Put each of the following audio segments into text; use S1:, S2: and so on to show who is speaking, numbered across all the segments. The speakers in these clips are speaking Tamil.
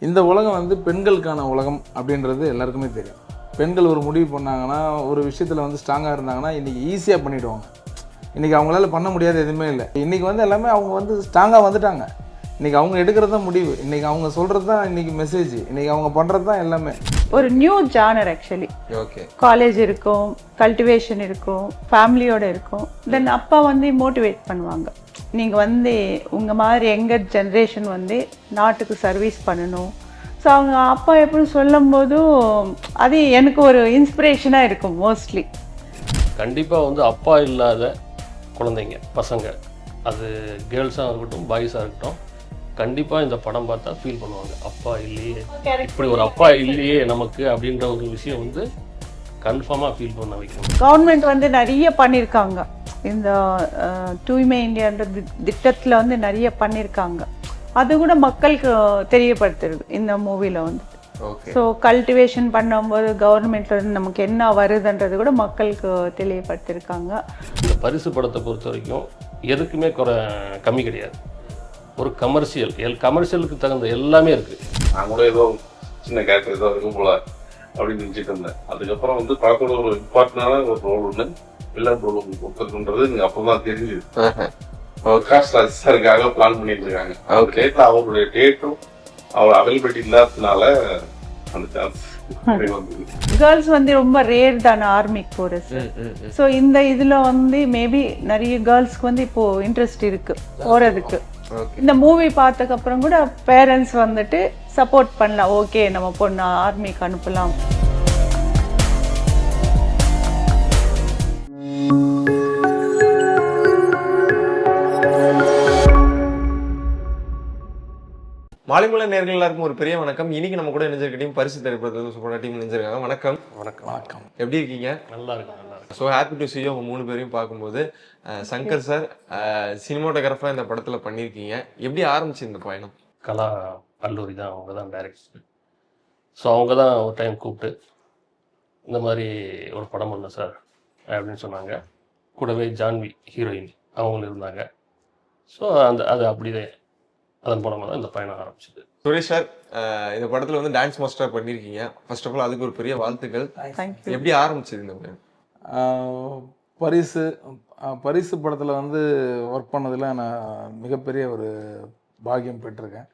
S1: இந்த உலகம் வந்து பெண்களுக்கான உலகம் அப்படின்றது எல்லாருக்குமே தெரியும். பெண்கள் ஒரு முடிவு பண்ணாங்கன்னா, ஒரு விஷயத்தில் வந்து ஸ்ட்ராங்காக இருந்தாங்கன்னா இன்றைக்கி ஈஸியாக பண்ணிவிடுவாங்க. இன்றைக்கி அவங்களால பண்ண முடியாது எதுவுமே இல்லை. இன்றைக்கி வந்து எல்லாமே அவங்க வந்து ஸ்ட்ராங்காக வந்துட்டாங்க. இன்றைக்கி அவங்க எடுக்கிறது தான் முடிவு, இன்றைக்கி அவங்க சொல்கிறது தான் இன்றைக்கி மெசேஜ், இன்றைக்கி அவங்க பண்ணுறது தான் எல்லாமே.
S2: ஒரு new genre actually.
S3: Okay,
S2: college இருக்கும், கல்டிவேஷன் இருக்கும், ஃபேமிலியோடு இருக்கும். தென் அப்பா வந்து மோட்டிவேட் பண்ணுவாங்க, நீங்கள் வந்து உங்கள் மாதிரி யங்கர் ஜென்ரேஷன் வந்து நாட்டுக்கு சர்வீஸ் பண்ணணும். ஸோ அவங்க அப்பா எப்படி சொல்லும்போதும் அது எனக்கு ஒரு இன்ஸ்பிரேஷனாக இருக்கும் மோஸ்ட்லி.
S4: கண்டிப்பாக வந்து அப்பா இல்லாத குழந்தைங்க, பசங்க, அது கேர்ள்ஸாக இருக்கட்டும் பாய்ஸாக இருக்கட்டும், கண்டிப்பாக இந்த படம் பார்த்தா ஃபீல் பண்ணுவாங்க, அப்பா இல்லையே, இப்படி ஒரு அப்பா இல்லையே நமக்கு அப்படின்ற ஒரு விஷயம் வந்து கன்ஃபார்மாக ஃபீல் பண்ண வைக்கணும்.
S2: கவர்மெண்ட் வந்து நிறைய பண்ணியிருக்காங்க, இந்த தூய்மை இந்தியான்ற திட்டத்தில் வந்து நிறைய பண்ணியிருக்காங்க. அது கூட மக்களுக்கு தெரியப்படுத்துறது இந்த மூவியில் வந்து. ஸோ கல்டிவேஷன் பண்ணும்போது கவர்மெண்ட்லேருந்து நமக்கு என்ன வருதுன்றது கூட மக்களுக்கு தெளிவுபடுத்தியிருக்காங்க.
S4: இந்த பரிசு படத்தை பொறுத்த வரைக்கும் எதுக்குமே கம்மி கிடையாது. ஒரு கமர்ஷியலுக்கு தகுந்த எல்லாமே இருக்குது.
S5: நான் கூட ஏதோ சின்ன கேரக்டர் ஏதோ இருக்கும் போல அப்படின்னு நினச்சிட்டு இருந்தேன். அதுக்கப்புறம் வந்து படத்தோட ஒரு இம்பார்ட்டன்டான ஒரு ரோல் ஒன்று, வில்லன் ரோல் ஒன்று கொடுத்துருக்குன்றது எனக்கு அப்போ தான் தெரிஞ்சுது. சாருக்காக பிளான் பண்ணிட்டு இருக்காங்க. அவர் டேட்ல அவருடைய டேட்டும் அவர் அவைலபிலிட்டி இல்லாததுனால அந்த சான்ஸ் வந்தது.
S2: கேர்ள்ஸ் வந்து ரொம்ப ரேர் தானே ஆர்மிக்கு போகிறது. ஸோ இந்த இதில் வந்து மேபி நிறைய கேர்ள்ஸ்க்கு வந்து இப்போது இன்ட்ரெஸ்ட் இருக்குது போகிறதுக்கு. இந்த மூவி பார்த்ததுக்கப்புறம் கூட பேரண்ட்ஸ் வந்துட்டு சப்போர்ட் பண்ணலாம், ஓகே நம்ம பொண்ணு ஆர்மிக்கு அனுப்பலாம்.
S3: மாலைமலை நேயர்கள் எல்லாருக்கும் ஒரு பெரிய வணக்கம். இன்னைக்கு நம்ம கூட இணைஞ்சிருக்க டீம் பரிசு திரைப்படத்துல சூப்பரான டீம் இணைஞ்சிருக்காங்க. வணக்கம்.
S4: வணக்கம்.
S3: வணக்கம். எப்படி இருக்கீங்க?
S4: நல்லா இருக்கு.
S3: So happy to see you. உங்க 3 பேரையும் பார்க்கும்போது சங்கர் சார் சினிமாட்டோகிராஃபராக இந்த படத்துல பண்ணியிருக்கீங்க. எப்படி ஆரம்பிச்சு இந்த பயணம்?
S4: கலா கல்லூரி தான், அவங்க தான் டைரக்டர். ஸோ அவங்க தான் ஒரு டைம் கூப்பிட்டு இந்த மாதிரி ஒரு படம் பண்ண சார் அப்படின்னு சொன்னாங்க. கூடவே ஜான்வி ஹீரோயின் அவங்களும் இருந்தாங்க. ஸோ அது அப்படியே அதன் மூலமாக தான் இந்த பயணம் ஆரம்பிச்சது.
S3: சுரேஷ் சார், இந்த படத்துல வந்து டான்ஸ் மாஸ்டர் பண்ணியிருக்கீங்க. ஃபர்ஸ்ட் ஆஃப் ஆல் அதுக்கு ஒரு பெரிய வாழ்த்துக்கள். எப்படி ஆரம்பிச்சது இந்த பயணம்?
S1: பரிசு படத்தில் வந்து ஒர்க் பண்ணதில் நான் மிகப்பெரிய ஒரு பாக்கியம் பெற்றிருக்கேன்.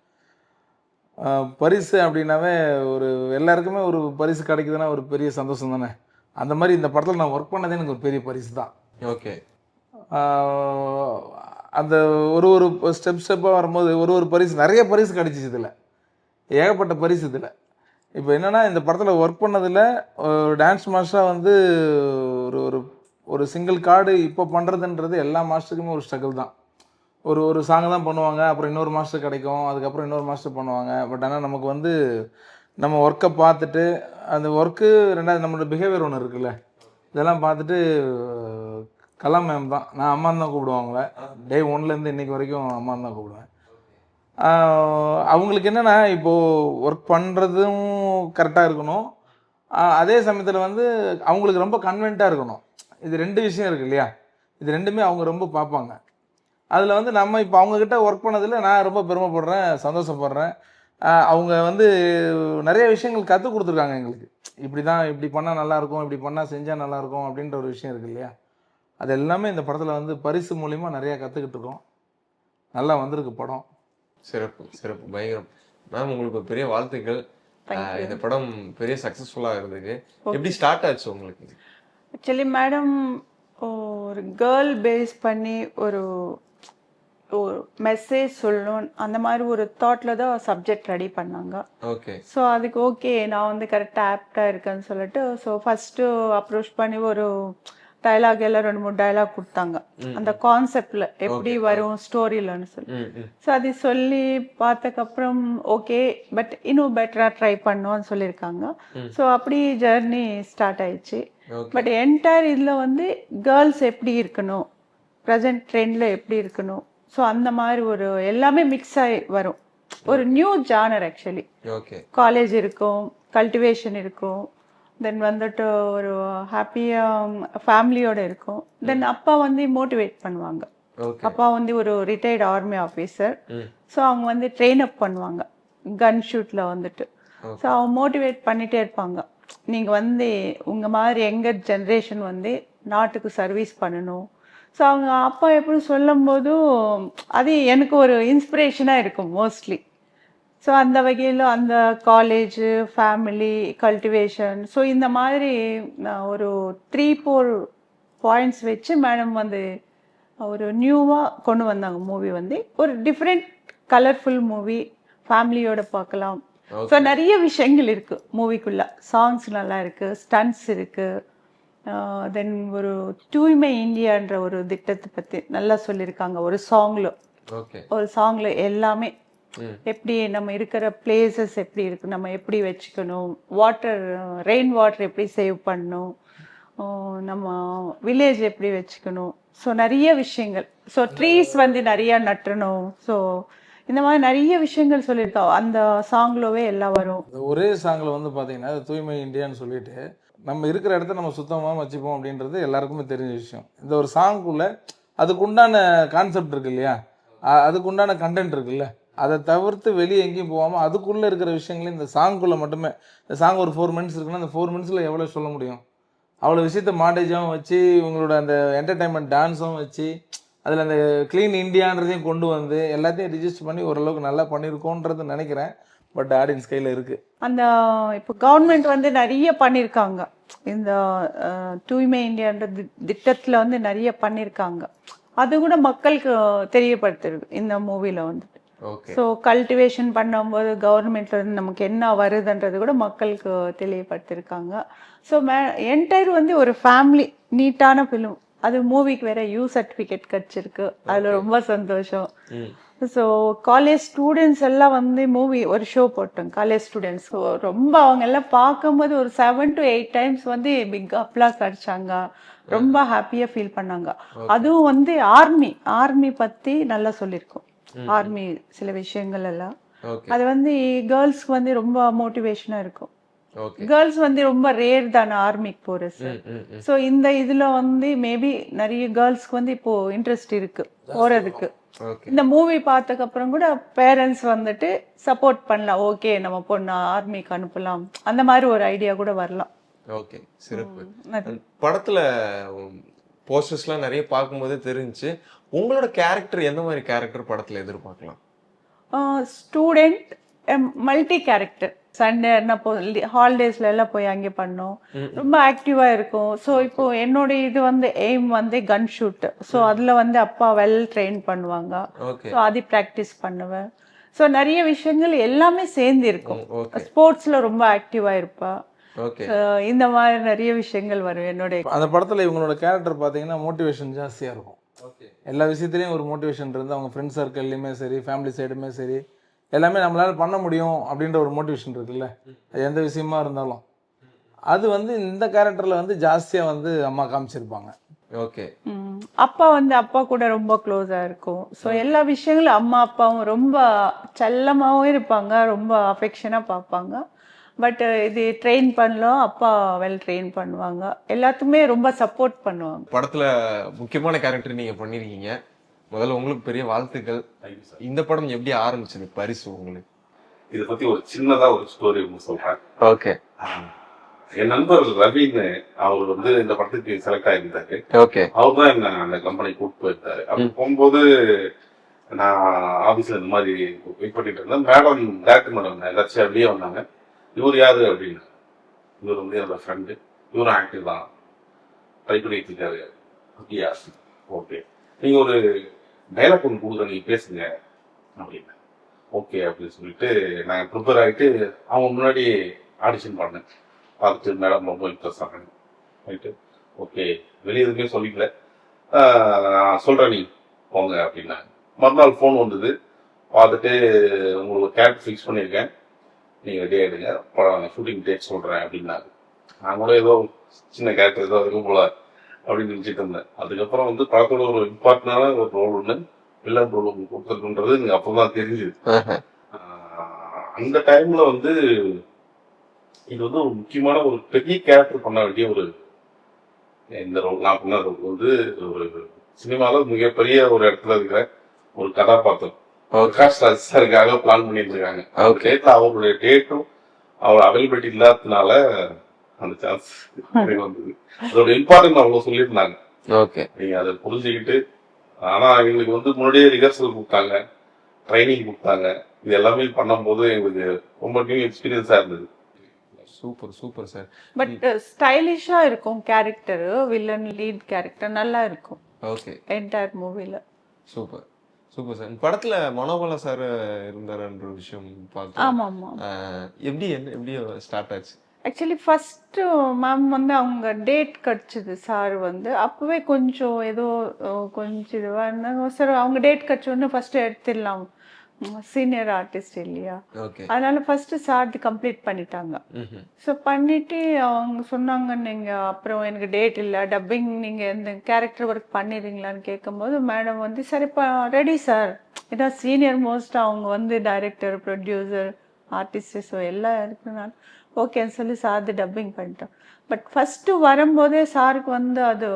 S1: பரிசு அப்படின்னாவே ஒரு எல்லாருக்குமே ஒரு பரிசு கிடைக்குதுன்னா ஒரு பெரிய சந்தோஷம் தானே. அந்த மாதிரி இந்த படத்தில் நான் ஒர்க் பண்ணதே எனக்கு ஒரு பெரிய பரிசு தான்.
S3: ஓகே.
S1: அந்த ஒரு ஸ்டெப்பாக வரும்போது ஒரு பரிசு, நிறைய பரிசு கிடச்சிச்சு. இதில் ஏகப்பட்ட பரிசு. இதில் இப்போ என்னென்னா, இந்த படத்தில் ஒர்க் பண்ணதில் டான்ஸ் மாஸ்டராக வந்து ஒரு சிங்கிள் கார்டு இப்போ பண்ணுறதுன்றது எல்லா மாஸ்டருக்குமே ஒரு ஸ்ட்ரகிள் தான். ஒரு சாங் தான் பண்ணுவாங்க, அப்புறம் இன்னொரு மாஸ்டர் கிடைக்கும், அதுக்கப்புறம் இன்னொரு மாஸ்டர் பண்ணுவாங்க. பட் ஆனால் நமக்கு வந்து நம்ம ஒர்க்கை பார்த்துட்டு அந்த ஒர்க்கு ரெண்டாவது நம்மளோட பிஹேவியர் ஒன்று இருக்குல்ல, இதெல்லாம் பார்த்துட்டு கலா மேம் தான், நான் அம்மான்னு தான் கூப்பிடுவாங்களே, டே 1லேருந்து இன்றைக்கி வரைக்கும் அம்மான்னு தான் கூப்பிடுவேன். அவங்களுக்கு என்னென்னா, இப்போது ஒர்க் பண்ணுறதும் கரெக்டாக இருக்கணும், அதே சமயத்தில் வந்து அவங்களுக்கு ரொம்ப கன்வென்ட்டாக இருக்கணும். இது 2 விஷயம் இருக்குது இல்லையா, இது 2மே அவங்க ரொம்ப பார்ப்பாங்க. அதில் வந்து நம்ம இப்போ அவங்கக்கிட்ட ஒர்க் பண்ணதில் நான் ரொம்ப பெருமைப்படுறேன், சந்தோஷப்படுறேன். அவங்க வந்து நிறைய விஷயங்கள் கற்றுக் கொடுத்துருக்காங்க எங்களுக்கு. இப்படி பண்ணால் நல்லாயிருக்கும், இப்படி பண்ணால் செஞ்சால் நல்லாயிருக்கும் அப்படின்ற ஒரு விஷயம் இருக்குது இல்லையா. அது எல்லாமே இந்த படத்தில் வந்து பரிசு மூலிமா நிறையா கற்றுக்கிட்டு இருக்கோம். நல்லா வந்திருக்கு படம்.
S3: சிறப்பு சிறப்பு, பயங்கரம் மேம். உங்களுக்கு பெரிய வாழ்த்துக்கள். இந்த படம் பெரிய சக்ஸஸ்ஃபுல்லாக இருந்தது. எப்படி ஸ்டார்ட் ஆச்சு உங்களுக்கு?
S2: ஆக்சுவலி மேடம் ஒரு கேர்ள் பேஸ் பண்ணி ஒரு மெசேஜ் சொல்லணும் அந்த மாதிரி ஒரு தாட்டில் தான் சப்ஜெக்ட் ரெடி பண்ணாங்க.
S3: ஓகே.
S2: ஸோ அதுக்கு ஓகே நான் வந்து கரெக்டாக ஆப்டாக இருக்கேன்னு சொல்லிட்டு ஸோ ஃபஸ்ட்டு அப்ரோச் பண்ணி ஒரு டைலாக் எல்லாம் 2-3 டைலாக் கொடுத்தாங்க, அந்த கான்செப்டில் எப்படி வரும் ஸ்டோரியிலன்னு சொல்லி. ஸோ அது சொல்லி பார்த்ததுக்கப்புறம் ஓகே பட் இன்னும் பெட்டராக ட்ரை பண்ணோன்னு சொல்லியிருக்காங்க. ஸோ அப்படி ஜர்னி ஸ்டார்ட் ஆயிடுச்சு. பட் என்டையர் இதில் வந்து கேர்ள்ஸ் எப்படி இருக்கணும், ப்ரெசன்ட் ட்ரெண்டில் எப்படி இருக்கணும், ஸோ அந்த மாதிரி ஒரு எல்லாமே மிக்ஸ் ஆகி வரும். ஒரு new genre actually.
S3: Okay.
S2: College இருக்கும், கல்டிவேஷன் இருக்கும், தென் வந்துட்டு ஒரு ஹாப்பியாக ஃபேமிலியோடு இருக்கும். தென் அப்பா வந்து மோட்டிவேட் பண்ணுவாங்க. அப்பா வந்து ஒரு ரிட்டையர்டு ஆர்மி ஆஃபீஸர். ஸோ அவங்க வந்து ட்ரெயின் அப் பண்ணுவாங்க. கன் ஷூட்ல வந்துட்டு. ஸோ அவங்க மோட்டிவேட் பண்ணிட்டே இருப்பாங்க, நீங்க வந்து உங்க மாதிரி யங்கர் ஜென்ரேஷன் வந்து நாட்டுக்கு சர்வீஸ் பண்ணணும். ஸோ அவங்க அப்பா எப்படி சொல்லும் போதும் அது எனக்கு ஒரு இன்ஸ்பிரேஷனாக இருக்கும் மோஸ்ட்லி. ஸோ அந்த வகையில் அந்த காலேஜ், ஃபேமிலி, கல்டிவேஷன், ஸோ இந்த மாதிரி நான் ஒரு 3-4 பாயிண்ட்ஸ் வச்சு மேடம் வந்து ஒரு நியூவாக கொண்டு வந்தாங்க மூவி வந்து. ஒரு டிஃப்ரெண்ட் கலர்ஃபுல் மூவி, ஃபேமிலியோட பார்க்கலாம். ஸோ நிறைய விஷயங்கள் இருக்கு மூவிக்குள்ள. சாங்ஸ் நல்லா இருக்கு, ஸ்டன்ட்ஸ் இருக்கு, தென் ஒரு தூய்மை இந்தியான்ற ஒரு திட்டத்தை பற்றி நல்லா சொல்லியிருக்காங்க ஒரு சாங்ல. ஒரு சாங்ல எல்லாமே எப்படி நம்ம இருக்கிற பிளேசஸ் எப்படி இருக்கு, நம்ம எப்படி வச்சுக்கணும், வாட்டர் ரெயின் வாட்டர் எப்படி சேவ் பண்ணணும், நம்ம வில்லேஜ் எப்படி வச்சுக்கணும், ஸோ நிறைய விஷயங்கள். ஸோ ட்ரீஸ் வந்து நிறைய நட்டணும். ஸோ இந்த மாதிரி நிறைய விஷயங்கள் சொல்லியிருக்கோம் அந்த சாங்லவே எல்லாம் வரும்.
S1: ஒரே சாங்கில் வந்து பார்த்தீங்கன்னா தூய்மை இந்தியான்னு சொல்லிட்டு நம்ம இருக்கிற இடத்த நம்ம சுத்தமாக வச்சுப்போம் அப்படின்றது எல்லாருக்குமே தெரிஞ்ச விஷயம். இந்த ஒரு சாங்குக்குள்ள அதுக்குண்டான கான்செப்ட் இருக்கு இல்லையா, அதுக்குண்டான கண்டென்ட் இருக்குல்ல, அதை தவிர்த்து வெளியே எங்கேயும் போகாமல் அதுக்குள்ளே இருக்கிற விஷயங்களையும் இந்த சாங்குக்குள்ளே மட்டுமே. இந்த சாங் ஒரு 4 மினிட்ஸ் இருக்குன்னா அந்த 4 மினிட்ஸில் எவ்வளோ சொல்ல முடியும், அவ்வளோ விஷயத்த மாண்டேஜாகவும் வச்சு உங்களோட அந்த என்டர்டைன்மெண்ட் டான்ஸும் வச்சு அதில் அந்த க்ளீன் இந்தியான்றதையும் கொண்டு வந்து எல்லாத்தையும் ரிஜிஸ்டர் பண்ணி ஓரளவுக்கு நல்லா பண்ணியிருக்கோன்றது நினைக்கிறேன். பட் ஆடியன்ஸ் கையில் இருக்குது.
S2: அந்த இப்போ கவர்மெண்ட் வந்து நிறைய பண்ணியிருக்காங்க இந்த தூய்மை இந்தியான்ற திட்டத்தில் வந்து நிறைய பண்ணியிருக்காங்க. அது கூட மக்களுக்கு தெரியப்படுத்துறது இந்த மூவியில் வந்துட்டு. ஸோ கல்டிவேஷன் பண்ணும்போது கவர்மெண்ட்ல இருந்து நமக்கு என்ன வருதுன்றது கூட மக்களுக்கு தெளிவுபடுத்திருக்காங்க. ஸோ என்டையர் வந்து ஒரு ஃபேமிலி நீட்டான ஃபிலிம். அது மூவிக்கு வேற யூ சர்டிஃபிகேட் கிடைச்சிருக்கு, அதில் ரொம்ப சந்தோஷம். ஸோ காலேஜ் ஸ்டூடெண்ட்ஸ் எல்லாம் வந்து மூவி ஒரு ஷோ போட்டோம் காலேஜ் ஸ்டூடெண்ட்ஸ். ஸோ ரொம்ப அவங்க எல்லாம் பார்க்கும்போது ஒரு 7 to 8 டைம்ஸ் வந்து பிக் அப்ளாஸ் அடிச்சாங்க, ரொம்ப ஹாப்பியாக ஃபீல் பண்ணாங்க. அதுவும் வந்து ஆர்மி பற்றி நல்லா சொல்லியிருக்கோம். ஆர்மி சில விஷயங்கள் எல்லாம் அது வந்து கேர்ள்ஸ்க்கு வந்து ரொம்ப மோட்டிவேஷனாக இருக்கும். கேர்ள்ஸ் வந்து ரொம்ப ரேர் தானே ஆர்மிக்கு போறது. ஸோ இந்த இதுல வந்து மேபி நிறைய கேர்ள்ஸ்க்கு வந்து இப்போ இன்ட்ரெஸ்ட் இருக்கு போறதுக்கு. இந்த மூவி பார்த்ததுக்கு அப்புறம் கூட பேரண்ட்ஸ் வந்துட்டு சப்போர்ட் பண்ணலாம், ஓகே நம்ம பொண்ணு ஆர்மிக்கு அனுப்பலாம், அந்த மாதிரி ஒரு ஐடியா கூட வரலாம்.
S3: ஓகே, சிறப்பு. படத்துல போஸ்டர்ஸ்லாம் நிறைய பார்க்கும்போதே தெரிஞ்சுச்சு. உங்களோட கேரக்டர் எந்த மாதிரி கேரக்டர் படத்துல எதிர்பார்க்கலாம்?
S2: Student, multi character. சண்டே என்ன ஹாலிடேஸ்ல எல்லாம் போய் அங்கே பண்ணோம், ரொம்ப ஆக்டிவா இருக்கும். ஸோ இப்போ என்னோட இது வந்து எய்ம் வந்து கன் ஷூட். ஸோ அதுல வந்து அப்பா வெல் ட்ரெயின் பண்ணுவாங்க, ஸோ அது ப்ராக்டிஸ் பண்ணுவேன். ஸோ நிறைய விஷயங்கள் எல்லாமே சேர்ந்து இருக்கும். ஸ்போர்ட்ஸ்ல ரொம்ப ஆக்டிவா இருப்பா. இந்த மாதிரி நிறைய விஷயங்கள் வரும் என்னோட.
S1: அந்த படத்துல இவங்களோட கேரக்டர் பார்த்தீங்கன்னா மோட்டிவேஷன் ஜாஸ்தியா இருக்கும். எல்லா விஷயத்துலையும் ஒரு மோட்டிவேஷன் இருந்து அவங்க ஃப்ரெண்ட்ஸ் சர்க்கிள்லையுமே சரி, ஃபேமிலி சைடுமே சரி, எல்லாமே நம்மளால பண்ண முடியும் அப்படின்ற ஒரு மோட்டிவேஷன் இருக்குல்ல, அது எந்த விஷயமா இருந்தாலும் அது வந்து இந்த கேரக்டர்ல வந்து ஜாஸ்தியா வந்து அம்மா காமிச்சிருப்பாங்க.
S3: ஓகே.
S2: அப்பா கூட ரொம்ப க்ளோஸா இருக்கும். ஸோ எல்லா விஷயங்களும் அம்மா அப்பாவும் ரொம்ப செல்லமாவும் இருப்பாங்க, ரொம்ப அஃபெக்ஷனா பார்ப்பாங்க. பட் இது ட்ரெயின் பண்ணலாம், அப்பா வெல் ட்ரெயின் பண்ணுவாங்க, எல்லாத்துக்குமே ரொம்ப சப்போர்ட் பண்ணுவாங்க.
S3: படத்துல முக்கியமான கேரக்டர் நீங்க பண்ணிருக்கீங்க. முதல்ல உங்களுக்கு பெரிய வாழ்த்துக்கள். இந்த படம் எப்படி ஆரம்பிச்சது, பரிசு உங்களுக்கு?
S5: இதை பத்தி ஒரு சின்னதா ஒரு ஸ்டோரி ஒன்று சொல்றேன்.
S3: ஓகே.
S5: என் நண்பர் ரவின்னு அவர் வந்து இந்த படத்துக்கு செலக்ட் ஆயிருந்தாரு.
S3: ஓகே.
S5: அவர் தான் என்ன அந்த கம்பெனி கூப்பிட்டு போயிருந்தாரு. அப்படி போகும்போது நான் ஆபீஸ்ல இந்த மாதிரி வெயிட் பண்ணிட்டு இருந்தேன். மேடம் டேரக்டர் மேடம் ஏதாச்சும் அப்படியே வந்தாங்க. இவர் யாரு அப்படின்னு. இவர் வந்து என்னோட ஃப்ரெண்டு, இவரும் ஆக்டிவ் தான், ட்ரை பண்ணிட்டு இருக்காரு. அப்படியா, ஓகே, நீங்க ஒரு டைலாக் ஒன்று கொடுக்குற, நீங்க பேசுங்க அப்படின்னு. ஓகே அப்படின்னு சொல்லிட்டு நாங்கள் ப்ரிப்பேர் ஆகிட்டு அவங்க முன்னாடி ஆடிஷன் பண்ணேன். பார்த்துட்டு மேடம் ரொம்ப இன்ட்ரெஸ்ட் ஆனேன். ரைட்டு, ஓகே, வெளியே எதுவுமே சொல்லிக்கல, நான் சொல்கிறேன் நீ போங்க அப்படின்னாங்க. மறுநாள் ஃபோன் வந்தது, பார்த்துட்டு உங்களுக்கு கேரக்டர் ஃபிக்ஸ் பண்ணியிருக்கேன், நீங்கள் ரெடி ஆகிடுங்க, ஷூட்டிங் டேட் சொல்கிறேன் அப்படின்னாங்க. நான் கூட ஏதோ சின்ன கேரக்டர் ஏதோ இருக்கும் போல அப்படின்னு நினச்சிட்டு இருந்தேன். அதுக்கப்புறம் வந்து படத்தோட ஒரு இம்பார்ட்டன்டான ஒரு ரோல் ஒன்று வில்லன் ரோல் ஒன்று கொடுத்துருக்குன்றது எனக்கு அப்போதான் தெரிஞ்சுது. அந்த டைம்ல வந்து இது வந்து ஒரு முக்கியமான ஒரு பெரிய கேரக்டர் பண்ண வேண்டிய ஒரு இந்த ரோல், நான் பண்ண ரோல் வந்து ஒரு சினிமாவில் மிகப்பெரிய ஒரு இடத்துல இருக்கிற ஒரு கதாபாத்திரம். பிரகாஷ் ராஜ் சாருக்காக பிளான் பண்ணிட்டு இருக்காங்க. டேட்ல அவருடைய டேட்டும் அவர் அவைலபிலிட்டி இல்லாததுனால அந்த சான்ஸ் வந்தது. அதோட இம்பார்ட்டன்ட் அவ்வளவு சொல்லியிருந்தாங்க.
S3: ஓகே.
S5: நீங்க அதை புரிஞ்சுக்கிட்டு, ஆனா எங்களுக்கு வந்து முன்னாடியே ரிஹர்சல் கொடுத்தாங்க, ட்ரைனிங் கொடுத்தாங்க. இது எல்லாமே பண்ணும்போது எங்களுக்கு ரொம்ப நியூ எக்ஸ்பீரியன்ஸா இருந்தது.
S3: Super super sir.
S2: பட் ஸ்டைலிஷா இருக்கும் கேரக்டர், வில்லன் லீட் கேரக்டர் நல்லா இருக்கும்
S3: ஓகே.
S2: என்டையர் மூவில.
S3: Super super sir. படத்துல மனோபலா சார் இருந்தாருன்ற விஷயம் பார்த்தோம்.
S2: ஆமா ஆமா.
S3: எப்படி ஸ்டார்ட் ஆச்சு?
S2: ஆக்சுவலி ஃபர்ஸ்ட் மேம் வந்து அவங்க டேட் கிடைச்சது சார் வந்து அப்பவே கொஞ்சம் ஏதோ கொஞ்சம் இதுவா இருந்தாங்க. சார் அவங்க டேட் கிடைச்ச உடனே ஃபர்ஸ்ட் எடுத்துடலாம், சீனியர் ஆர்டிஸ்ட் இல்லையா,
S3: ஓகே.
S2: அதனால ஃபர்ஸ்ட் சார் கம்ப்ளீட் பண்ணிட்டாங்க. ஸோ பண்ணிட்டு அவங்க சொன்னாங்க, நீங்க அப்புறம் எனக்கு டேட் இல்லை, டப்பிங் நீங்க இந்த கேரக்டர் ஒர்க் பண்ணிடுறீங்களான்னு கேட்கும்போது மேடம் வந்து சரிப்பா ரெடி சார், இதான் சீனியர் மோஸ்ட் அவங்க வந்து டைரக்டர், ப்ரொடியூசர், ஆர்டிஸ்ட், ஸோ எல்லாம் இருக்குனால ஓகேன்னு சொல்லி சார் டப்பிங் பண்ணிட்டோம். பட் ஃபர்ஸ்ட் வரும்போதே சாருக்கு வந்து அது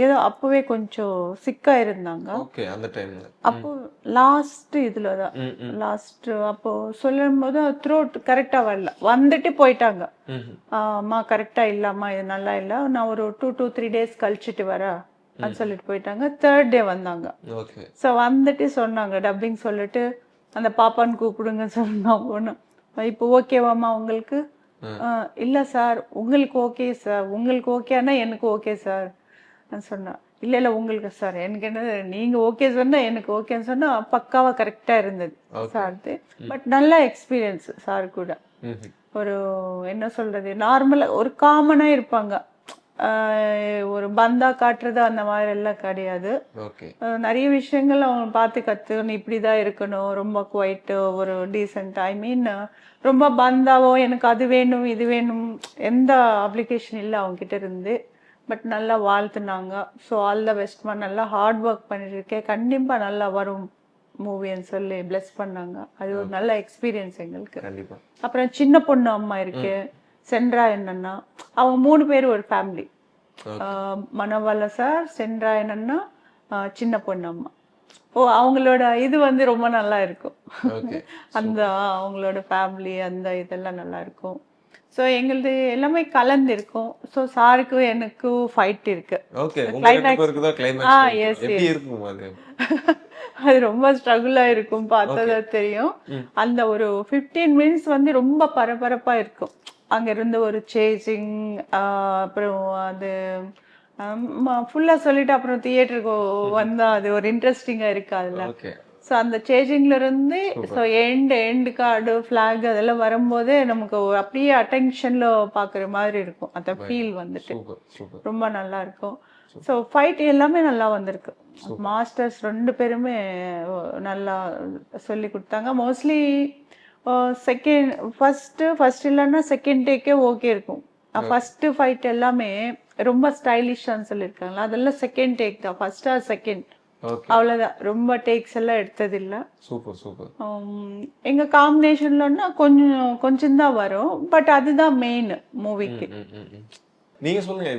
S2: ஏதோ அப்பவே கொஞ்சம் சிக்கா இருந்தாங்க.
S3: ஓகே. அந்த டைம்ல
S2: அப்போ லாஸ்ட் இதுல தான் லாஸ்ட் அப்போ சொல்லும் போது த்ரோட் கரெக்டா வரல, வந்துட்டு போயிட்டாங்க. அம்மா கரெக்டா இல்லம்மா, இது நல்லா இல்ல, நான் ஒரு 2 to 3 days கழிச்சிட்டு வரேன் அப்படின்னு சொல்லிட்டு போயிட்டாங்க. 3rd day வந்தாங்க.
S3: ஓகே.
S2: ஸோ வந்துட்டு சொன்னாங்க டப்பிங் சொல்லிட்டு அந்த பாப்பான்னு கூப்பிடுங்க சொன்னாங்க. இப்போ ஓகேவாம்மா உங்களுக்கு? இல்ல சார் உங்களுக்கு ஓகே சார், உங்களுக்கு ஓகேன்னா எனக்கு ஓகே சார் நான் சொன்னேன். இல்ல இல்ல உங்களுக்கு சார், எனக்கு என்ன நீங்க ஓகே சொன்னா எனக்கு ஓகேன்னு சொன்னா பக்காவா கரெக்டா இருந்தது சார்து. பட் நல்ல எக்ஸ்பீரியன்ஸ் சார் கூட. ஒரு என்ன சொல்றது, நார்மலா ஒரு காமனா இருப்பாங்க, ஒரு பந்தா காட்டுறது அந்த மாதிரி எல்லாம் கிடையாது. நிறைய விஷயங்கள் அவங்க பார்த்து கத்துக்கணும், இப்படிதான் இருக்கணும், ரொம்ப குவைட்டு ஒரு டீசென்ட், ஐ மீன் ரொம்ப பந்தாவோ எனக்கு அது வேணும் இது வேணும் எந்த அப்ளிகேஷன் இல்லை அவங்க கிட்ட இருந்து. பட் நல்லா வாழ்த்துனாங்க. ஸோ ஆல் த பெஸ்ட்மா, நல்லா ஹார்ட் ஒர்க் பண்ணிருக்கேன், கண்டிப்பா நல்லா வரும் மூவின்னு சொல்லி பிளஸ் பண்ணாங்க. அது ஒரு நல்ல எக்ஸ்பீரியன்ஸ் எங்களுக்கு. அப்புறம் சின்ன பொண்ணு அம்மா இருக்கு, சென்றாயன் அண்ணா, அவங்க 3 பேரும் ஒரு ஃபேமிலி. மனோபாலா சார், சென்றாயன் அண்ணா, சின்ன பொண்ணு அம்மா. அவங்களோட இது வந்து ரொம்ப நல்லா இருக்கும். அந்த அவங்களோட ஃபேமிலி அந்த இதெல்லாம் நல்லா இருக்கும். ஸோ எங்களுது எல்லாமே கலந்து இருக்கும். ஸோ சாருக்கும் எனக்கும் ஃபைட் இருக்கு. அது ரொம்ப ஸ்ட்ரகிளா இருக்கும், பார்த்ததா தெரியும். அந்த ஒரு 15 minutes வந்து ரொம்ப பரபரப்பா இருக்கும். அங்க இருந்து ஒரு சேசிங், அப்புறம் அது ஃபுல்லா சொல்லிட்டு அப்புறம் தியேட்டருக்கு வந்தா அது ஒரு இன்ட்ரெஸ்டிங்கா இருக்கு அதுல. ஸோ அந்த சேஞ்சிங்ல இருந்து ஸோ எண்டு கார்டு ஃபிளாக் அதெல்லாம் வரும்போதே நமக்கு அப்படியே அட்டென்ஷன்ல பாக்குற மாதிரி இருக்கும். அந்த ஃபீல் வந்துட்டு ரொம்ப நல்லா இருக்கும். ஸோ ஃபைட் எல்லாமே நல்லா வந்திருக்கு. மாஸ்டர்ஸ் 2 பேருமே நல்லா சொல்லி கொடுத்தாங்க. மோஸ்ட்லி செகண்ட் ஃபர்ஸ்ட் இல்லைன்னா செகண்ட் டேக்கே ஓகே இருக்கும். ஃபர்ஸ்ட் ஃபைட் எல்லாமே ரொம்ப ஸ்டைலிஷான்னு சொல்லியிருக்காங்களா, அதெல்லாம் செகண்ட் டேக் தான், ஃபர்ஸ்ட் ஆர் செகண்ட் அவ்வளவுதான், ரொம்ப டேக்ஸ் எல்லாம் எடுத்தது இல்ல. எங்க காம்பினேஷன்லன்னா கொஞ்சம் தான் வரும், பட் அதுதான் மெயின் மூவிக்கு.
S3: நீங்க சொல்லுங்க,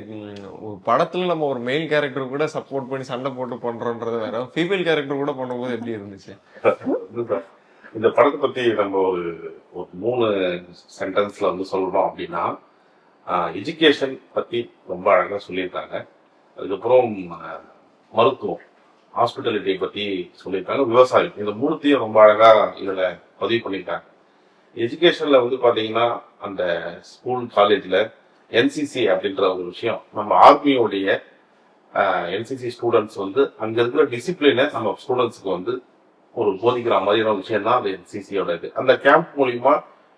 S3: படத்துல நம்ம ஒரு மெயில் கேரக்டர் கூட சப்போர்ட் பண்ணி சண்டை போட்டு பண்றோன்றது வேற, ஃபீமேல் கேரக்டர் கூட பண்ணும்போது எப்படி இருந்துச்சு?
S5: இந்த படத்தை பத்தி நம்ம ஒரு 3 சென்டென்ஸ்ல வந்து சொல்லணும் அப்படின்னா, எஜுகேஷன் பத்தி ரொம்ப அழகா சொல்லியிருக்காங்க. அதுக்கப்புறம் மருத்துவம், ஹாஸ்பிட்டாலிட்டியை பத்தி சொல்லியிருக்காங்க, விவசாயம், இந்த 3த்தையும் ரொம்ப அழகா இதுல பதிவு பண்ணியிருக்காங்க. எஜுகேஷன்ல வந்து பாத்தீங்கன்னா அந்த ஸ்கூல் காலேஜ்ல என்சிசி அப்படின்ற ஒரு விஷயம், நம்ம ஆர்மியோடைய என்சிசி ஸ்டூடெண்ட்ஸ் வந்து அங்க இருக்கிற டிசிப்ளினை நம்ம ஸ்டூடெண்ட்ஸுக்கு வந்து ஒரு போதிக்கிற மாதிரியான விஷயம் தான் அந்த என்சிசியோட இது. அந்த கேம்ப் மூலியமா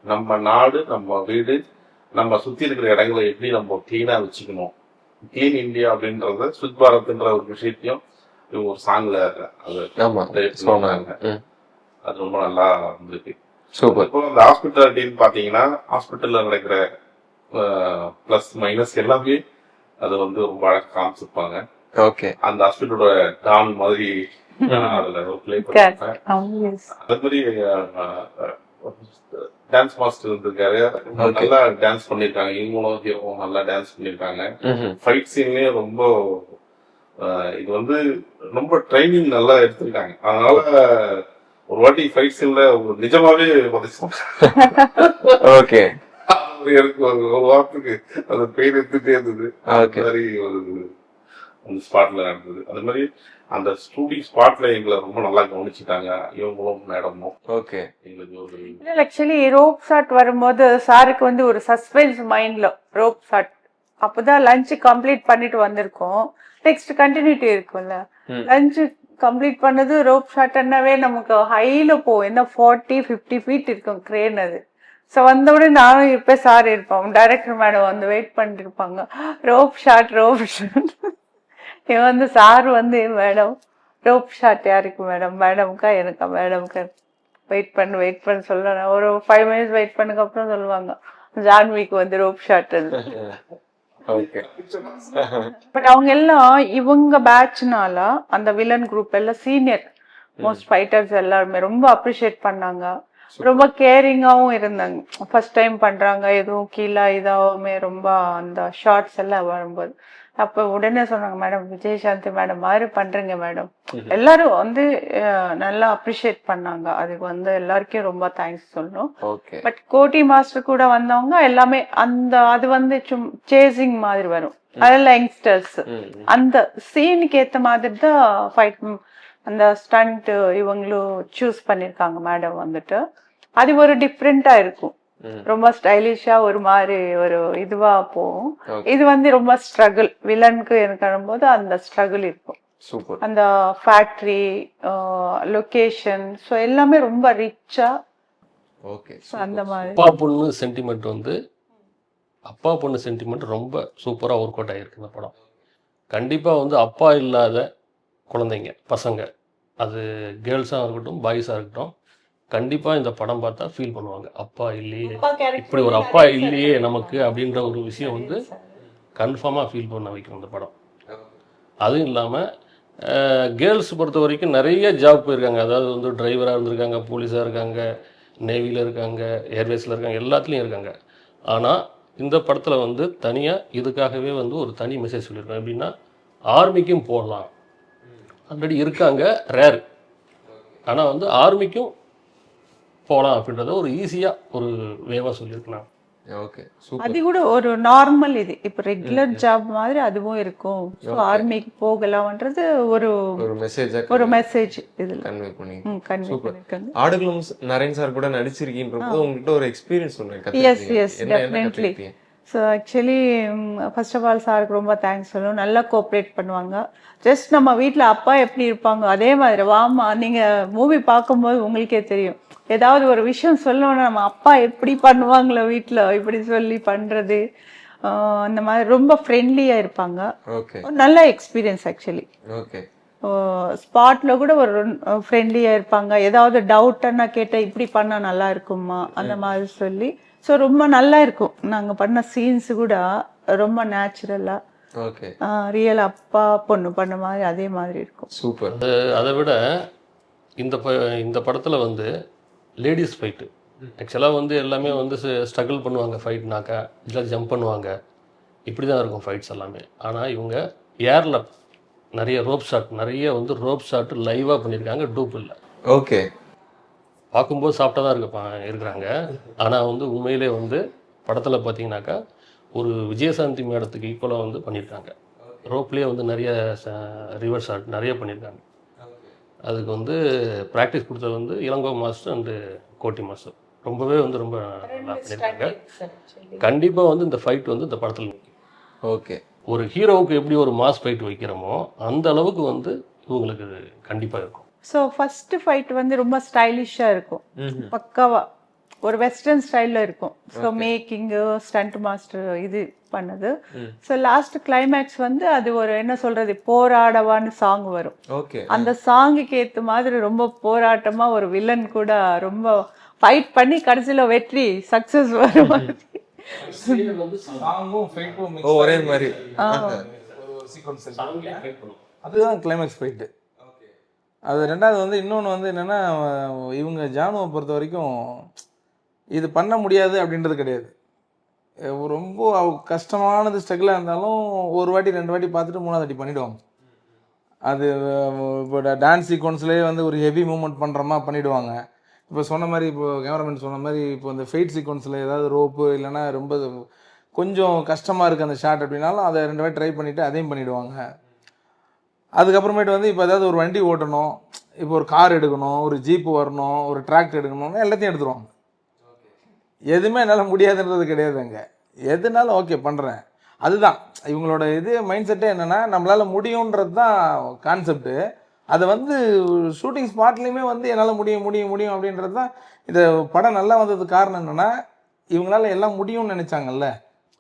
S5: நம்ம நாடு, நம்ம வீடு, நம்ம சுத்தி இருக்கிற இடங்களை எப்படி நம்ம கிளீனா வச்சுக்கணும், கிளீன் இந்தியா அப்படின்றத, சுத் பாரத்ன்ற ஒரு விஷயத்தையும் இவங்க ஒரு சாங்ல சொன்னாங்க. அது ரொம்ப நல்லா இருந்திருக்கு. இப்போ அந்த ஹாஸ்பிட்டாலிட்டின்னு பாத்தீங்கன்னா, ஹாஸ்பிட்டல்ல நடக்கிற பிளஸ் மைனஸ் எல்லாமே அது வந்து ரொம்ப அழகா காமிச்சிருப்பாங்க. அந்த ஹாஸ்பிட்டலோட டான் மாதிரி அதுல பிளே பண்ணிருப்பாங்க. அதே மாதிரி டான்ஸ் மாஸ்டர் இருந்திருக்காரு, நல்லா டான்ஸ் பண்ணிருக்காங்க. இவங்களும் நல்லா டான்ஸ் பண்ணிருக்காங்க. ஃபைட் சீன்லயே ரொம்ப இது வந்து ரொம்ப ட்ரைனிங் நல்லா எடுத்திருக்காங்க. அதனால ஒரு வாட்டி ஃபைட் சீன்ல நிஜமாவே உதைச்சாங்க.
S3: ஓகே
S5: எனக்கு ஒரு வாரத்துக்கு அந்த பெயின் எடுத்துட்டே இருந்தது. அந்த மாதிரி ஒரு அந்த ஸ்பாட்ல நடந்தது. அது மாதிரி அந்த ஷூட்டிங் ஸ்பாட்ல எங்களை ரொம்ப நல்லா கவனிச்சுட்டாங்க இவங்களும் மேடமும்.
S3: ஓகே
S5: எங்களுக்கு ஒரு
S2: ஆக்சுவலி ரோப் ஷாட் வரும்போது சாருக்கு வந்து ஒரு சஸ்பென்ஸ் மைண்ட்ல ரோப் ஷாட் அப்பதான் லஞ்ச் கம்ப்ளீட் பண்ணிட்டு வந்திருக்கோம். நெக்ஸ்ட் கண்டினியூட்டி இருக்கும்ல. லஞ்ச் கம்ப்ளீட் பண்ணது ரோப் ஷாட்னாவே நமக்கு ஹைல போகும். என்ன 40-50 ஃபீட் இருக்கும் கிரேன் அது. ஸோ வந்த உடனே நானும் இருப்பேன், சார் இருப்போம், டைரக்டர் மேடம் வந்து வெயிட் பண்ணிட்டு இருப்பாங்க. ரோப் ஷாட் இவன் வந்து சார் வந்து மேடம் ரோப் ஷாட் யாருக்கு மேடம், மேடம்க்கா எனக்கா, மேடம்க்கா வெயிட் பண்ணு சொல்லுவேன். ஒரு 5 மினிட்ஸ் வெயிட் பண்ணதுக்கு அப்புறம் சொல்லுவாங்க ஜான்விக்கு வந்து ரோப் ஷாட்.
S3: ஓகே
S2: பட் அவங்க எல்லாம் இவங்க பேட்ச்னால அந்த வில்லன் குரூப் எல்லாம் சீனியர் மோஸ்ட் ஃபைட்டர்ஸ் எல்லாருமே ரொம்ப அப்ரிஷியேட் பண்ணாங்க. ரொம்ப கேரிங்காவும் இருந்தாங்க. ஃபர்ஸ்ட் டைம் பண்றாங்க, எதுவும் கீழே இதாவுமே ரொம்ப அந்த ஷார்ட்ஸ் எல்லாம் வரும்போது அப்ப உடனே சொன்னாங்க, மேடம் விஜயசாந்தி மேடம் மாதிரி பண்றீங்க மேடம். எல்லாரும் வந்து நல்லா அப்ரிஷியேட் பண்ணாங்க. அதுக்கு வந்து எல்லாருக்கும் ரொம்ப தேங்க்ஸ் சொல்லணும்.
S3: ஓகே
S2: பட் கோட்டி மாஸ்டர் கூட வந்தவங்க எல்லாமே அந்த அது வந்து சேசிங் மாதிரி வரும். அதெல்லாம் யங்ஸ்டர்ஸ் அந்த சீனுக்கு ஏத்த மாதிரி தான் ஃபைட் அந்த ஸ்டண்ட் இவங்களும் சூஸ் பண்ணிருக்காங்க மேடம் வந்துட்டு. அது ஒரு டிஃப்ரெண்டா இருக்கும். ரொம்ப ஸ்டைலிஷா ஒரு மாதிரி ஒரு இதுவா போகும். இது வந்து ரொம்ப ஸ்ட்ரகிள் வில்லனுக்கு எனக்கு போது அந்த ஸ்ட்ரகிள் இருக்கும்.
S3: சூப்பர்
S2: அந்த ஃபேக்டரி லொகேஷன் ஸோ எல்லாமே ரொம்ப ரிச்சா
S3: ஓகே
S2: அந்த மாதிரி.
S4: அப்பா பொண்ணு சென்டிமெண்ட் வந்து அப்பா பொண்ணு சென்டிமெண்ட் ரொம்ப சூப்பராக ஒர்க் அவுட் ஆகிருக்கு இந்த படம். கண்டிப்பாக வந்து அப்பா இல்லாத குழந்தைங்க பசங்க, அது கேர்ள்ஸாக இருக்கட்டும் பாய்ஸாக இருக்கட்டும், கண்டிப்பாக இந்த படம் பார்த்தா ஃபீல் பண்ணுவாங்க, அப்பா இல்லையே, இப்படி ஒரு அப்பா இல்லையே நமக்கு அப்படின்ற ஒரு விஷயம் வந்து கன்ஃபார்மாக ஃபீல் பண்ண வைக்கும் இந்த படம். அதுவும் இல்லாமல் கேர்ள்ஸ் பொறுத்த வரைக்கும் நிறைய ஜாப் போயிருக்காங்க. அதாவது வந்து டிரைவராக இருந்திருக்காங்க, போலீஸாக இருக்காங்க, நேவியில் இருக்காங்க, ஏர்வேஸில் இருக்காங்க, எல்லாத்துலேயும் இருக்காங்க. ஆனால் இந்த படத்தில் வந்து தனியாக இதுக்காகவே வந்து ஒரு தனி மெசேஜ் சொல்லியிருக்காங்க. எப்படின்னா ஆர்மிக்கும் போடலாம், ஆல்ரெடி இருக்காங்க ரேர், ஆனால் வந்து ஆர்மிக்கும் போகலாம் அப்படின்றத ஒரு ஈஸியாக ஒரு வேவாக சொல்லியிருக்கலாம்.
S3: ஓகே
S2: அது கூட ஒரு நார்மல் இது இப்போ ரெகுலர் ஜாப் மாதிரி அதுவும் இருக்கும். ஸோ ஆர்மிக்கு போகலாம்ன்றது ஒரு ஒரு மெசேஜ் இதுல
S3: கன்வே பண்ணி
S2: கன்வே பண்ணிருக்காங்க.
S3: ஆடுகளும் நரேன் சார் கூட நடிச்சிருக்கீங்கன்றப்போ உங்ககிட்ட ஒரு எக்ஸ்பீரியன்ஸ் சொன்னேன்.
S2: Yes definitely. So actually first of all சாருக்கு ரொம்ப தேங்க்ஸ் சொல்லணும். நல்லா கோஆப்ரேட் பண்ணுவாங்க. ஜஸ்ட் நம்ம வீட்டில் அப்பா எப்படி இருப்பாங்க அதே மாதிரி வாமா நீங்கள் மூவி பார்க்கும்போது உங்களுக்கே தெரியும். ஏதாவது ஒரு விஷயம் சொல்லணும்னா நம்ம அப்பா எப்படி பண்ணுவாங்களோ வீட்டில் இப்படி சொல்லி பண்ணுறது அந்த மாதிரி ரொம்ப ஃப்ரெண்ட்லியாக இருப்பாங்க. நல்ல எக்ஸ்பீரியன்ஸ் ஆக்சுவலி.
S3: ஓகே
S2: ஸ்பாட்டில் கூட ஒரு ஃப்ரெண்ட்லியாக இருப்பாங்க. ஏதாவது டவுட்டுன்னா கேட்டால் இப்படி பண்ணால் நல்லா இருக்குமா அந்த மாதிரி சொல்லி. ஸோ ரொம்ப நல்லா இருக்கும். நாங்கள் பண்ண சீன்ஸ் கூட ரொம்ப நேச்சுரலாக ரியல் அப்பா பொண்ணு பண்ண மாதிரி அதே மாதிரி இருக்கும்.
S3: சூப்பர்.
S4: அதை விட இந்த படத்தில் வந்து லேடிஸ் ஃபைட்டு ஆக்சுவலாக வந்து எல்லாமே வந்து ஸ்ட்ரகிள் பண்ணுவாங்க ஃபைட்னாக்கா, இல்லை ஜம்ப் பண்ணுவாங்க, இப்படி தான் இருக்கும் ஃபைட்ஸ் எல்லாமே. ஆனால் இவங்க ஏரில் நிறைய ரோப் ஷாட் லைவாக பண்ணியிருக்காங்க, டூப் இல்லை.
S3: ஓகே
S4: பார்க்கும்போது சாப்பிட்டா தான் இருக்கிறாங்க. ஆனால் வந்து உண்மையிலே வந்து படத்தில் பார்த்தீங்கன்னாக்கா ஒரு விஜயசாந்தி மேடத்துக்கு ஈக்குவலாக வந்து பண்ணியிருக்காங்க. ரோப்லேயே வந்து நிறைய ரிவர்ஸ் ஷாட் நிறைய பண்ணியிருக்காங்க. அதுக்கு வந்து ப்ராக்டிஸ் கொடுத்தது வந்து இளங்கோ மாஸ்டர் அண்டு கோட்டி மாஸ்டர் ரொம்பவே வந்து ரொம்ப நல்லா பண்ணியிருக்காங்க. கண்டிப்பாக வந்து இந்த ஃபைட் வந்து இந்த படத்தில்
S3: ஓகே
S4: ஒரு ஹீரோவுக்கு எப்படி ஒரு மாஸ் ஃபைட் வைக்கிறோமோ அந்த அளவுக்கு வந்து இவங்களுக்கு கண்டிப்பாக இருக்கும்.
S2: ஸோ ஃபர்ஸ்ட் ஃபைட் வந்து ரொம்ப ஸ்டைலிஷாக இருக்கும், பக்காவா ஒரு வெஸ்டர்ன் ஸ்டைலில் இருக்கும். ஸோ மேக்கிங்கு ஸ்டண்ட் மாஸ்டர் இது பண்ணது. ஸோ லாஸ்ட் கிளைமேக்ஸ் வந்து அது ஒரு என்ன சொல்றது போராடவான்னு சாங் வரும். அந்த சாங்குக்கு ஏற்ற மாதிரி ரொம்ப போராட்டமா ஒரு வில்லன் கூட ரொம்ப ஃபைட் பண்ணி கடைசியில் வெற்றி சக்சஸ் வரும்.
S1: ஒரே மாதிரி அதுதான் கிளைமேக்ஸ் ஃபைட்டு. அது ரெண்டாவது வந்து இன்னொன்று வந்து என்னென்னா இவங்க ஜானுவை பொறுத்த வரைக்கும் இது பண்ண முடியாது அப்படின்றது கிடையாது. ரொம்ப கஷ்டமானது ஸ்ட்ரகிளாக இருந்தாலும் ஒரு வாட்டி 2 வாட்டி பார்த்துட்டு 3வது வாட்டி பண்ணிவிடுவாங்க. அது இப்போ டான்ஸ் சீக்வன்ஸ்லேயே வந்து ஒரு ஹெவி மூவ்மெண்ட் பண்ணுறமா பண்ணிவிடுவாங்க. இப்போ சொன்ன மாதிரி இப்போ கேமராமேன் சொன்ன மாதிரி இப்போ இந்த ஃபைட் சீக்வன்ஸில் ஏதாவது ரோப்பு இல்லைன்னா ரொம்ப கொஞ்சம் கஷ்டமாக இருக்குது அந்த ஷாட் அப்படின்னாலும் அதை 2 வாட்டி ட்ரை பண்ணிவிட்டு அதையும் பண்ணிவிடுவாங்க. அதுக்கப்புறமேட்டு வந்து இப்போ ஏதாவது ஒரு வண்டி ஓட்டணும், இப்போ ஒரு கார் எடுக்கணும், ஒரு ஜீப்பு வரணும், ஒரு டிராக்டர் எடுக்கணும்னா எல்லாத்தையும் எடுத்துருவாங்க. எதுவுமே என்னால் முடியாதுன்றது கிடையாதுங்க. எதுனாலும் ஓகே பண்ணுறேன். அதுதான் இவங்களோட மைண்ட் செட்டே என்னென்னா நம்மளால் முடியுன்றது தான் கான்செப்ட்டு. அதை வந்து ஷூட்டிங் ஸ்பாட்லேயுமே வந்து என்னால் முடியும் முடியும் முடியும் அப்படின்றது தான். இந்த படம் நல்லா வந்ததுக்கு காரணம் என்னென்னா இவங்களால எல்லாம் முடியும்னு நினச்சாங்கல்ல,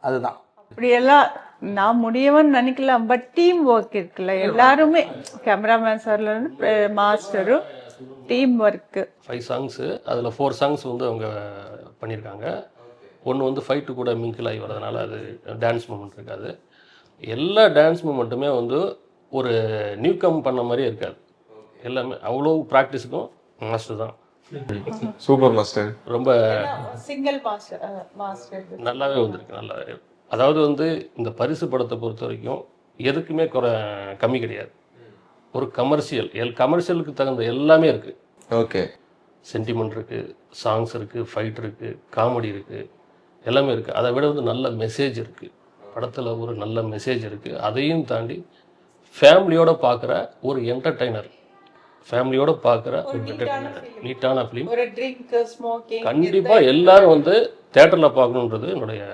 S1: அதுதான்.
S2: அப்படியெல்லாம் நான் முடியவன்னு நினைக்கலாம், பட் டீம் ஒர்க் இருக்குல்ல, எல்லாருமே கேமராமேன் சார்லேருந்து மாஸ்டரும் டீம் ஒர்க்கு.
S4: 5 சாங்ஸு, அதில் 4 சாங்ஸ் வந்து அவங்க பண்ணியிருக்காங்க. ஒன்று வந்து ஃபைட்டு கூட மிங்கிள் ஆகி வரதுனால அது டான்ஸ் மூமெண்ட் இருக்காது. எல்லா டான்ஸ் மூமெண்ட்டுமே வந்து ஒரு நியூ கம் பண்ண மாதிரியே இருக்காது. எல்லாமே அவ்வளோ ப்ராக்டிஸுக்கும் மாஸ்டர் தான்.
S3: Super master.
S4: ரொம்ப
S2: சிங்கிள் மாஸ்டர்
S4: நல்லாவே வந்திருக்கு. நல்லாவே, அதாவது வந்து இந்த பரிசு படத்தை பொறுத்த வரைக்கும் எதுக்குமே கம்மி கிடையாது. ஒரு கமர்ஷியலுக்கு தகுந்த எல்லாமே இருக்குது.
S3: ஓகே.
S4: சென்டிமெண்ட் இருக்குது, சாங்ஸ் இருக்குது, ஃபைட் இருக்குது, காமெடி இருக்குது, எல்லாமே இருக்குது. அதை விட வந்து நல்ல மெசேஜ் இருக்குது படத்தில். ஒரு நல்ல மெசேஜ் இருக்குது. அதையும் தாண்டி ஃபேமிலியோடு பார்க்குற ஒரு என்டர்டைனர், ஃபேமிலியோடு பார்க்குற ஒரு நீட்டான ஃபிலிம்.
S2: ஒரு ட்ரிங்க் ஸ்மோக்கிங்
S4: கண்டிப்பாக எல்லாரும் வந்து தேட்டரில் பார்க்கணுன்றது என்னுடைய.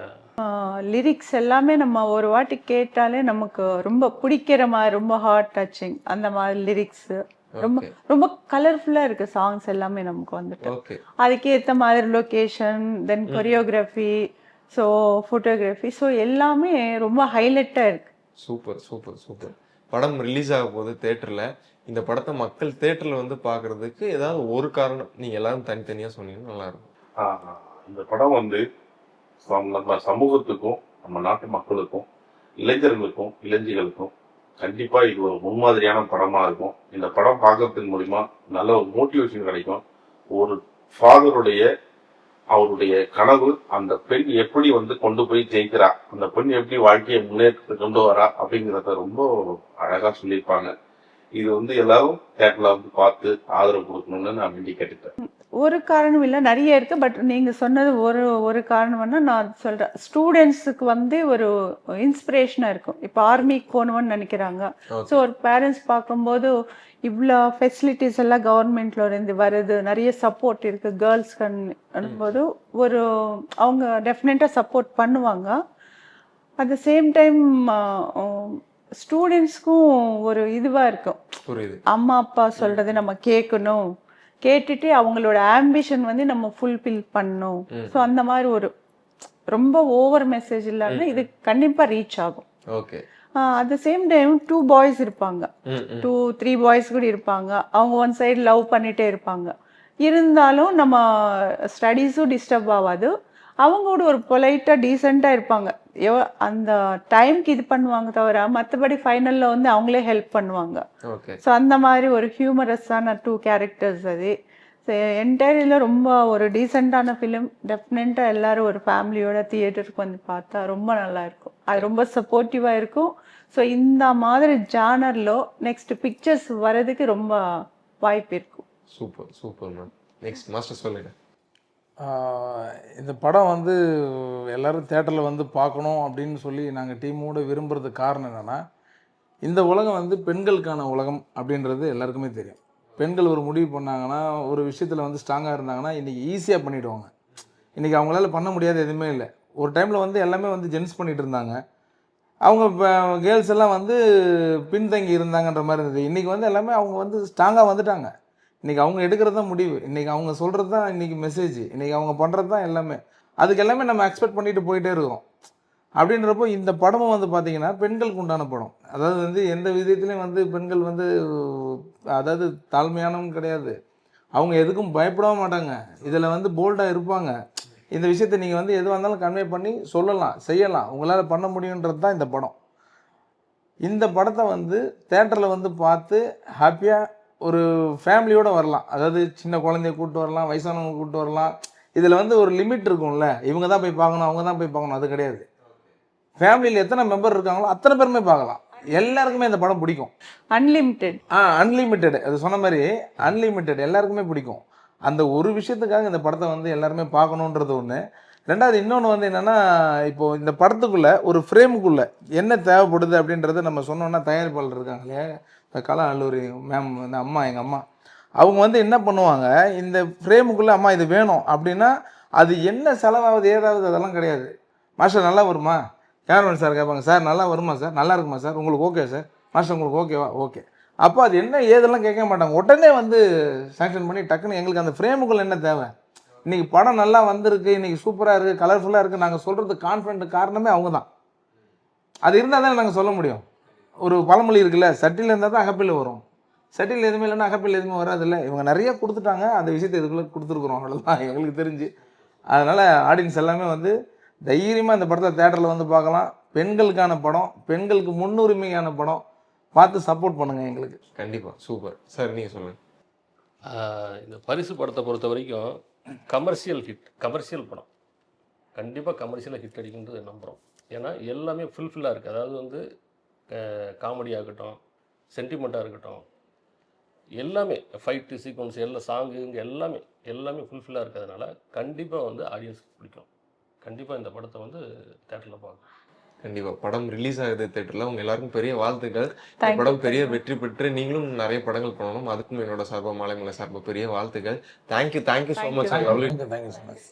S2: லிரிக்ஸ் எல்லாமே நம்ம ஒரு வாட்டி கேட்டாலே நமக்கு ரொம்ப பிடிக்கிற மாதிரி, ரொம்ப ஹார்ட் டச்சிங் அந்த மாதிரி லிரிக்ஸு. ரொம்ப ரொம்ப கலர்ஃபுல்லாக இருக்கு சாங்ஸ் எல்லாமே நமக்கு வந்துட்டு. அதுக்கேற்ற மாதிரி லொக்கேஷன், தென் கொரியோகிராஃபி, ஸோ ஃபோட்டோகிராஃபி, ஸோ எல்லாமே ரொம்ப ஹைலைட்டாக இருக்கு.
S3: Super super super. படம் ரிலீஸ் ஆக போகுது தேட்டரில். இந்த படத்தை மக்கள் தேட்டரில் வந்து பார்க்கறதுக்கு ஏதாவது ஒரு காரணம் நீங்கள் எல்லாரும் தனித்தனியாக சொன்னீங்கன்னா நல்லாயிருக்கும்.
S5: இந்த படம் வந்து நம்ம சமூகத்துக்கும் நம்ம நாட்டு மக்களுக்கும் இளைஞர்களுக்கும் இளைஞர்களுக்கும் கண்டிப்பா இது ஒரு முன்மாதிரியான படமா இருக்கும். இந்த படம் பார்க்கறதுக்கு மூலியமா நல்ல ஒரு மோட்டிவேஷன் கிடைக்கும். ஒரு ஃபாதருடைய அவருடைய கனவு, அந்த பெண் எப்படி வந்து கொண்டு போய் ஜெயிக்கிறா, அந்த பெண் எப்படி வாழ்க்கையை முன்னேற்றத்துக்கு கொண்டு வரா அப்படிங்கிறத ரொம்ப அழகா சொல்லியிருப்பாங்க. இது வந்து எல்லாரும் தேட்டர்ல வந்து பார்த்து ஆதரவு கொடுக்கணும்னு நான் வேண்டி கேட்டுட்டேன்.
S2: ஒரு காரணம் இல்லை, நிறைய இருக்கு. பட் நீங்க சொன்னது ஒரு காரணம்னா நான் சொல்றேன், ஸ்டூடெண்ட்ஸுக்கு வந்து ஒரு இன்ஸ்பிரேஷனா இருக்கும். இப்போ ஆர்மிக்கு போகணும்னு நினைக்கிறாங்க. ஸோ ஒரு பேரண்ட்ஸ் பார்க்கும்போது இவ்வளோ ஃபெசிலிட்டிஸ் எல்லாம் கவர்மெண்ட்ல இருந்து வருது, நிறைய சப்போர்ட் இருக்கு கேர்ள்ஸ்க்கு போது ஒரு அவங்க டெஃபினட்டாக சப்போர்ட் பண்ணுவாங்க. அட் த சேம் டைம் ஸ்டூடெண்ட்ஸ்க்கும் ஒரு இதுவாக இருக்கும்.
S3: புரியுது.
S2: அம்மா அப்பா சொல்றதை நம்ம கேட்கணும், கேட்டுட்டு அவங்களோட ஆம்பிஷன் வந்து நம்ம ஃபுல்ஃபில் பண்ணணும். ஸோ அந்த மாதிரி ஒரு ரொம்ப ஓவர் மெசேஜ் இல்லாம இது கண்டிப்பா ரீச் ஆகும்.
S3: Okay.
S2: At the same time 2 boys இருப்பாங்க, 2-3 பாய்ஸ் கூட இருப்பாங்க. அவங்க ஒன் சைடு லவ் பண்ணிட்டே இருப்பாங்க. இருந்தாலும் நம்ம ஸ்டடீஸும் டிஸ்டர்ப் ஆகாது. அவங்களோட ஒரு பொலைட்டா டீசெண்டா இருப்பாங்க. அந்த டைம்க்கு இது பண்ணுவாங்க தவிர மற்றபடி ஃபைனல்ல வந்து அவங்களே ஹெல்ப் பண்ணுவாங்க. ஸோ அந்த மாதிரி ஒரு ஹியூமரஸான 2 கேரக்டர்ஸ். அது என்டையர்ல ரொம்ப ஒரு டீசெண்டான ஃபிலிம். டெஃபினட்டா எல்லாரும் ஒரு ஃபேமிலியோட தியேட்டருக்கு வந்து பார்த்தா ரொம்ப நல்லா இருக்கும். அது ரொம்ப சப்போர்ட்டிவா இருக்கும். ஸோ இந்த மாதிரி ஜானர்ல நெக்ஸ்ட் பிக்சர்ஸ் வர்றதுக்கு ரொம்ப வாய்ப்பு இருக்கும்.
S3: Super super ma'am. Next master சொல்லுங்க.
S1: இந்த படம் வந்து எல்லோரும் தேட்டரில் வந்து பார்க்கணும் அப்படின்னு சொல்லி நாங்கள் டீமோடு விரும்புறதுக்கு காரணம் என்னென்னா, இந்த உலகம் வந்து பெண்களுக்கான உலகம் அப்படின்றது எல்லாருக்குமே தெரியும். பெண்கள் ஒரு முடிவு பண்ணாங்கன்னா, ஒரு விஷயத்தில் வந்து ஸ்ட்ராங்காக இருந்தாங்கன்னா இன்றைக்கி ஈஸியாக பண்ணிவிடுவாங்க. இன்றைக்கி அவங்களால பண்ண முடியாத எதுவுமே இல்லை. ஒரு டைமில் வந்து எல்லாமே வந்து ஜென்ஸ் பண்ணிகிட்டு இருந்தாங்க. அவங்க கேர்ள்ஸ் எல்லாம் வந்து பின்தங்கி இருந்தாங்கன்ற மாதிரி இருந்தது. இன்றைக்கி வந்து எல்லாமே அவங்க வந்து ஸ்ட்ராங்காக வந்துட்டாங்க. இன்றைக்கி அவங்க எடுக்கிறது தான் முடிவு, இன்றைக்கி அவங்க சொல்கிறது தான் இன்றைக்கி மெசேஜ், இன்றைக்கி அவங்க பண்ணுறது தான் எல்லாமே. அதுக்கு எல்லாமே நம்ம எக்ஸ்பெக்ட் பண்ணிட்டு போயிட்டே இருக்கிறோம். அப்படின்றப்போ இந்த படமும் வந்து பார்த்திங்கன்னா பெண்களுக்கு உண்டான படம். அதாவது வந்து எந்த விதத்துலேயும் வந்து பெண்கள் வந்து அதாவது தாழ்மையானவங்க கிடையாது. அவங்க எதுக்கும் பயப்படவும் மாட்டாங்க. இதில் வந்து போல்டாக இருப்பாங்க. இந்த விஷயத்தை நீங்கள் வந்து எதுவாக இருந்தாலும் கன்வே பண்ணி சொல்லலாம், செய்யலாம், உங்களால் பண்ண முடியுன்றது தான் இந்த படம். இந்த படத்தை வந்து தேட்டரில் வந்து பார்த்து ஹாப்பியாக ஒரு ஃபேமிலியோடு வரலாம். அதாவது சின்ன குழந்தைய கூப்பிட்டு வரலாம், வயசானவங்க கூப்பிட்டு வரலாம். இதில் வந்து ஒரு லிமிட் இருக்கும்ல, இவங்க தான் போய் பார்க்கணும், அவங்க தான் போய் பார்க்கணும், அது கிடையாது. ஃபேமிலியில் எத்தனை மெம்பர் இருக்காங்களோ அத்தனை பேருமே பார்க்கலாம். எல்லாருக்குமே இந்த படம் பிடிக்கும்.
S2: அன்லிமிட்டெட்.
S1: அன்லிமிட்டெட், அது சொன்ன மாதிரி அன்லிமிட்டெட் எல்லாருக்குமே பிடிக்கும். அந்த ஒரு விஷயத்துக்காக இந்த படத்தை வந்து எல்லாருமே பார்க்கணுன்றது ஒன்று. ரெண்டாவது இன்னொன்று வந்து என்னென்னா, இப்போது இந்த படத்துக்குள்ளே ஒரு ஃப்ரேமுக்குள்ளே என்ன தேவைப்படுது அப்படின்றத நம்ம சொன்னோன்னா, தயாரிப்பாளர் இருக்காங்க இல்லையா, இந்த கலா அல்லூரி மேம், இந்த அம்மா, எங்கள் அம்மா, அவங்க வந்து என்ன பண்ணுவாங்க, இந்த ஃப்ரேமுக்குள்ளே அம்மா இது வேணும் அப்படின்னா அது என்ன செலவாகுது ஏதாவது அதெல்லாம் கிடையாது. மாஸ்டர் நல்லா வருமா, கேமராமேன் சார் கேட்பாங்க, சார் நல்லா வருமா சார், நல்லா இருக்குமா சார், உங்களுக்கு ஓகே சார், மாஸ்டர் உங்களுக்கு ஓகேவா, ஓகே. அப்போ அது என்ன ஏதெல்லாம் கேட்க மாட்டாங்க, உடனே வந்து சாங்ஷன் பண்ணி டக்குன்னு எங்களுக்கு அந்த ஃப்ரேமுக்குள்ளே என்ன தேவை, இன்றைக்கி படம் நல்லா வந்திருக்கு, இன்றைக்கி சூப்பராக இருக்குது, கலர்ஃபுல்லாக இருக்குது, நாங்கள் சொல்கிறது கான்ஃபிடென்ட் காரணமே அவங்க தான். அது இருந்தால் தானே நாங்கள் சொல்ல முடியும். ஒரு பழமொழி இருக்குல்ல, சட்டியில் இருந்தால் தான் அகப்பில் வரும், சட்டியில் எதுவுமே இல்லைன்னா அகப்பில் எதுவுமே வராதில்ல. இவங்க நிறைய கொடுத்துட்டாங்க, அந்த விஷயத்தை இதுக்குள்ளே கொடுத்துருக்குறோம், அவ்வளோதான் எங்களுக்கு தெரிஞ்சு. அதனால் ஆடியன்ஸ் எல்லாமே வந்து தைரியமாக இந்த படத்தை தேட்டரில் வந்து பார்க்கலாம். பெண்களுக்கான படம், பெண்களுக்கு முன்னுரிமையான படம், பார்த்து சப்போர்ட் பண்ணுங்கள் எங்களுக்கு.
S3: கண்டிப்பாக சூப்பர் சார். நீங்கள் சொல்லுங்கள்.
S4: இந்த பரிசு படத்தை பொறுத்த வரைக்கும் கமர்ஷியல் ஹிட், கமர்ஷியல் படம் கண்டிப்பாக கமர்ஷியலாக ஹிட் அடிக்குன்றது நம்புகிறோம். ஏன்னா எல்லாமே ஃபுல்ஃபில்லாக இருக்குது. அதாவது வந்து காமெடியாக இருக்கட்டும், சென்டிமெண்ட்டாக இருக்கட்டும், எல்லாமே ஃபைட்டு சீக்வன்ஸ் எல்லாம் சாங்கு இங்கே எல்லாமே ஃபுல்ஃபில்லாக இருக்கிறதுனால கண்டிப்பாக வந்து ஆடியன்ஸுக்கு பிடிக்கும். கண்டிப்பாக இந்த படத்தை வந்து தேட்டரில் பார்க்கணும்.
S3: கண்டிப்பாக படம் ரிலீஸ் ஆகுது தேட்டரில். உங்கள் எல்லாருக்கும் பெரிய வாழ்த்துக்கள். இந்த படம் பெரிய வெற்றி பெற்று நீங்களும் நிறைய படங்கள் பண்ணணும். அதுக்கும் என்னோட சார்பாக, மாலைமலை சார்பாக பெரிய வாழ்த்துக்கள். Thank you so much.
S1: Thank you so much.